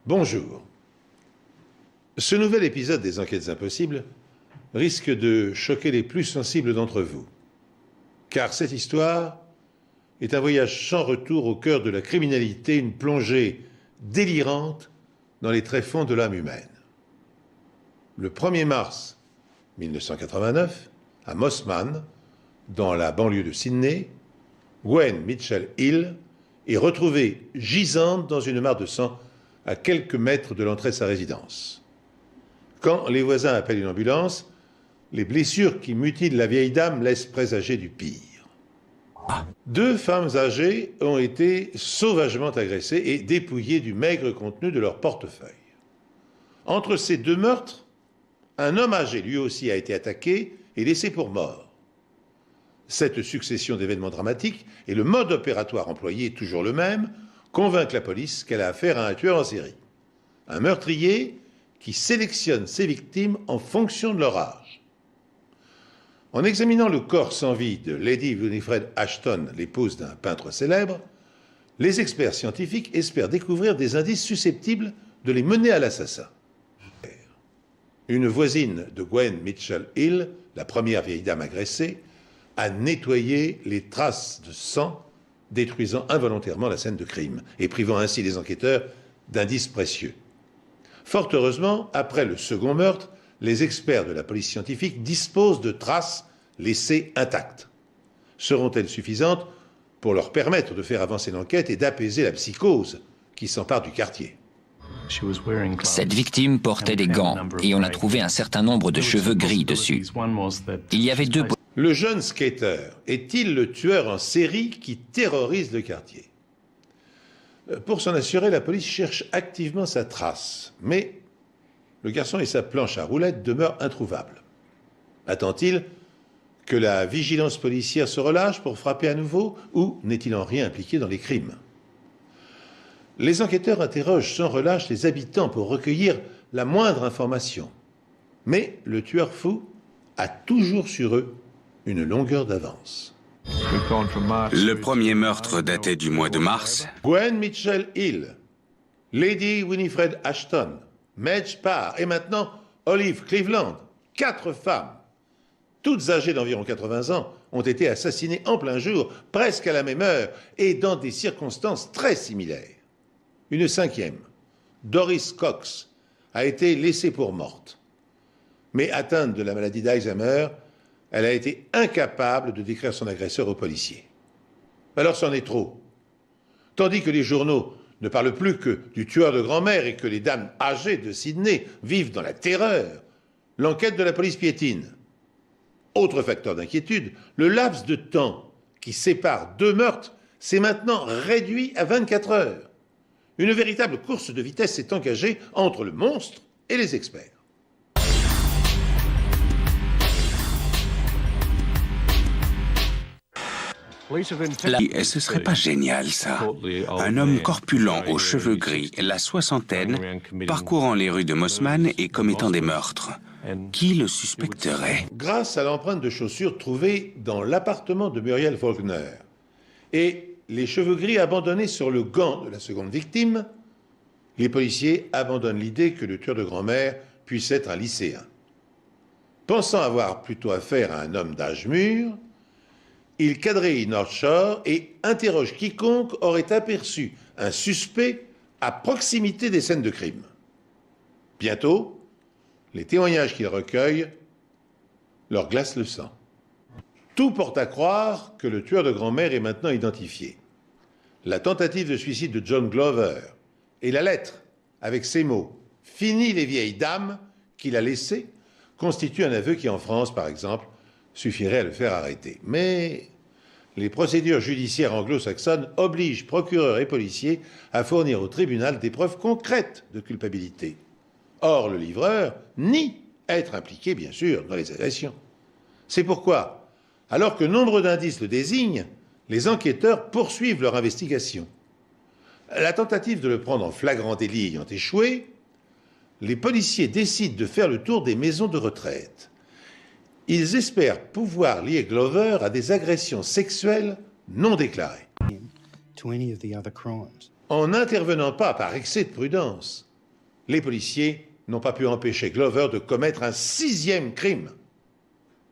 Bonjour. Ce nouvel épisode des Enquêtes Impossibles risque de choquer les plus sensibles d'entre vous. Car cette histoire est un voyage sans retour au cœur de la criminalité, une plongée délirante dans les tréfonds de l'âme humaine. Le 1er mars 1989, à Mosman, dans la banlieue de Sydney, Gwen Mitchell Hill est retrouvée gisante dans une mare de sang à quelques mètres de l'entrée de sa résidence. Quand les voisins appellent une ambulance, les blessures qui mutilent la vieille dame laissent présager du pire. Deux femmes âgées ont été sauvagement agressées et dépouillées du maigre contenu de leur portefeuille. Entre ces deux meurtres, un homme âgé lui aussi a été attaqué et laissé pour mort. Cette succession d'événements dramatiques et le mode opératoire employé, toujours le même, convainc la police qu'elle a affaire à un tueur en série. Un meurtrier qui sélectionne ses victimes en fonction de leur âge. En examinant le corps sans vie de Lady Winifred Ashton, l'épouse d'un peintre célèbre, les experts scientifiques espèrent découvrir des indices susceptibles de les mener à l'assassin. Une voisine de Gwen Mitchell Hill, la première vieille dame agressée, a nettoyé les traces de sang, détruisant involontairement la scène de crime et privant ainsi les enquêteurs d'indices précieux. Fort heureusement, après le second meurtre, les experts de la police scientifique disposent de traces laissées intactes. Seront-elles suffisantes pour leur permettre de faire avancer l'enquête et d'apaiser la psychose qui s'empare du quartier? Cette victime portait des gants et on a trouvé un certain nombre de cheveux gris dessus. Il y avait deux... Le jeune skater est-il le tueur en série qui terrorise le quartier? Pour s'en assurer, la police cherche activement sa trace, mais le garçon et sa planche à roulettes demeurent introuvables. Attend-il que la vigilance policière se relâche pour frapper à nouveau, ou n'est-il en rien impliqué dans les crimes? Les enquêteurs interrogent sans relâche les habitants pour recueillir la moindre information. Mais le tueur fou a toujours sur eux une longueur d'avance. Le premier meurtre datait du mois de mars. Gwen Mitchell Hill, Lady Winifred Ashton, Madge Parr et maintenant Olive Cleveland, 4 femmes, toutes âgées d'environ 80 ans, ont été assassinées en plein jour, presque à la même heure et dans des circonstances très similaires. Une 5e, Doris Cox, a été laissée pour morte. Mais atteinte de la maladie d'Alzheimer, elle a été incapable de décrire son agresseur aux policiers. Alors c'en est trop. Tandis que les journaux ne parlent plus que du tueur de grand-mère et que les dames âgées de Sydney vivent dans la terreur, l'enquête de la police piétine. Autre facteur d'inquiétude, le laps de temps qui sépare deux meurtres s'est maintenant réduit à 24 heures. Une véritable course de vitesse s'est engagée entre le monstre et les experts. Ce serait pas génial, ça? Un homme corpulent aux cheveux gris, la soixantaine, parcourant les rues de Mosman et commettant des meurtres. Qui le suspecterait? Grâce à l'empreinte de chaussures trouvée dans l'appartement de Muriel Faulkner et les cheveux gris abandonnés sur le gant de la seconde victime, les policiers abandonnent l'idée que le tueur de grand-mère puisse être un lycéen. Pensant avoir plutôt affaire à un homme d'âge mûr, ils quadrillent North Shore et interrogent quiconque aurait aperçu un suspect à proximité des scènes de crime. Bientôt, les témoignages qu'ils recueillent leur glacent le sang. Tout porte à croire que le tueur de grand-mère est maintenant identifié. La tentative de suicide de John Glover et la lettre avec ces mots « Fini les vieilles dames » qu'il a laissées constituent un aveu qui, en France, par exemple, suffirait à le faire arrêter. Mais les procédures judiciaires anglo-saxonnes obligent procureurs et policiers à fournir au tribunal des preuves concrètes de culpabilité. Or, le livreur nie être impliqué, bien sûr, dans les agressions. C'est pourquoi, alors que nombre d'indices le désignent, les enquêteurs poursuivent leur investigation. La tentative de le prendre en flagrant délit ayant échoué, les policiers décident de faire le tour des maisons de retraite. Ils espèrent pouvoir lier Glover à des agressions sexuelles non déclarées. En n'intervenant pas par excès de prudence, les policiers n'ont pas pu empêcher Glover de commettre un 6e crime.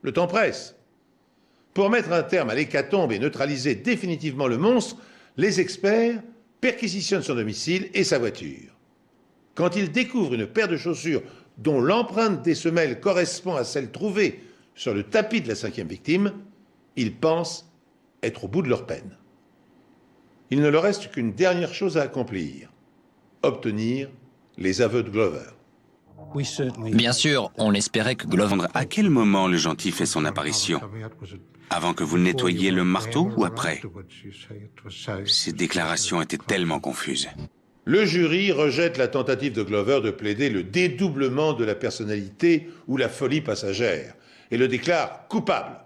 Le temps presse. Pour mettre un terme à l'hécatombe et neutraliser définitivement le monstre, les experts perquisitionnent son domicile et sa voiture. Quand ils découvrent une paire de chaussures dont l'empreinte des semelles correspond à celle trouvée sur le tapis de la 5e victime, ils pensent être au bout de leur peine. Il ne leur reste qu'une dernière chose à accomplir, obtenir les aveux de Glover. Bien sûr, on espérait que Glover... À quel moment le gentil fait son apparition? Avant que vous nettoyiez le marteau ou après? Ces déclarations étaient tellement confuses. Le jury rejette la tentative de Glover de plaider le dédoublement de la personnalité ou la folie passagère et le déclare coupable.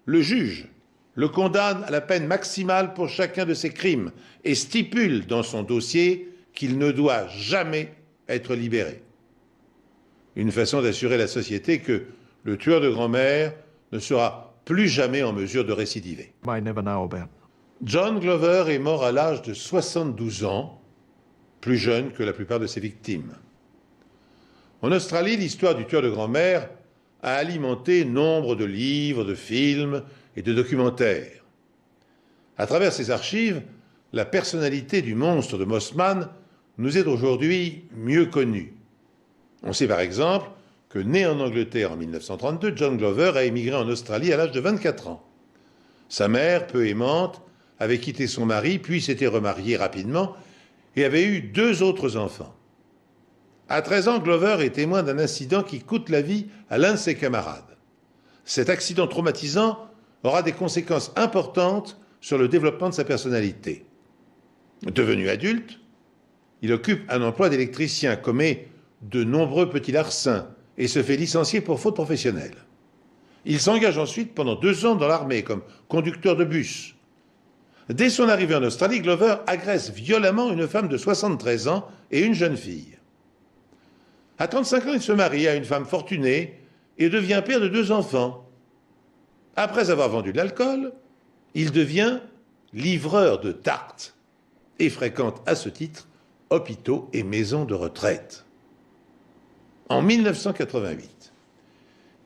Le juge le condamne à la peine maximale pour chacun de ses crimes et stipule dans son dossier qu'il ne doit jamais être libéré. Une façon d'assurer à la société que le tueur de grand-mère ne sera plus jamais en mesure de récidiver. John Glover est mort à l'âge de 72 ans, plus jeune que la plupart de ses victimes. En Australie, l'histoire du tueur de grand-mère a alimenté nombre de livres, de films et de documentaires. À travers ces archives, la personnalité du monstre de Mossman nous est aujourd'hui mieux connue. On sait par exemple que, né en Angleterre en 1932, John Glover a émigré en Australie à l'âge de 24 ans. Sa mère, peu aimante, avait quitté son mari, puis s'était remariée rapidement et avait eu 2 autres enfants. À 13 ans, Glover est témoin d'un incident qui coûte la vie à l'un de ses camarades. Cet accident traumatisant aura des conséquences importantes sur le développement de sa personnalité. Devenu adulte, il occupe un emploi d'électricien, commet de nombreux petits larcins et se fait licencier pour faute professionnelle. Il s'engage ensuite pendant 2 ans dans l'armée comme conducteur de bus. Dès son arrivée en Australie, Glover agresse violemment une femme de 73 ans et une jeune fille. À 35 ans, il se marie à une femme fortunée et devient père de 2 enfants. Après avoir vendu de l'alcool, il devient livreur de tartes et fréquente à ce titre hôpitaux et maisons de retraite. En 1988,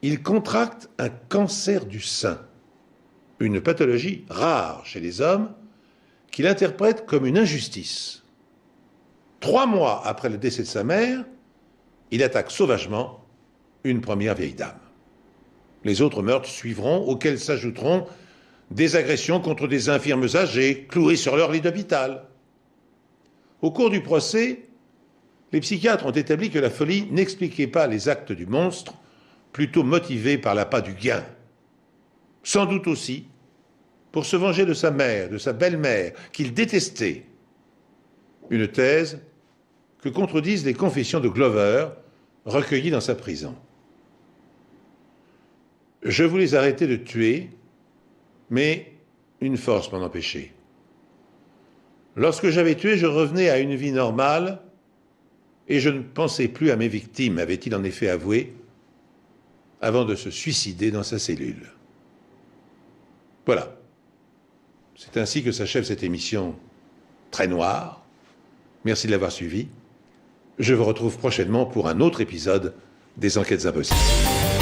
il contracte un cancer du sein, une pathologie rare chez les hommes qu'il interprète comme une injustice. 3 mois après le décès de sa mère, il attaque sauvagement une première vieille dame. Les autres meurtres suivront, auxquels s'ajouteront des agressions contre des infirmes âgées clouées sur leur lit d'hôpital. Au cours du procès, les psychiatres ont établi que la folie n'expliquait pas les actes du monstre, plutôt motivés par l'appât du gain. Sans doute aussi pour se venger de sa mère, de sa belle-mère, qu'il détestait. Une thèse que contredisent les confessions de Glover, recueillies dans sa prison. Je voulais arrêter de tuer, mais une force m'en empêchait. Lorsque j'avais tué, je revenais à une vie normale et je ne pensais plus à mes victimes, avait-il en effet avoué, avant de se suicider dans sa cellule. Voilà. C'est ainsi que s'achève cette émission très noire. Merci de l'avoir suivi. Je vous retrouve prochainement pour un autre épisode des Enquêtes Impossibles.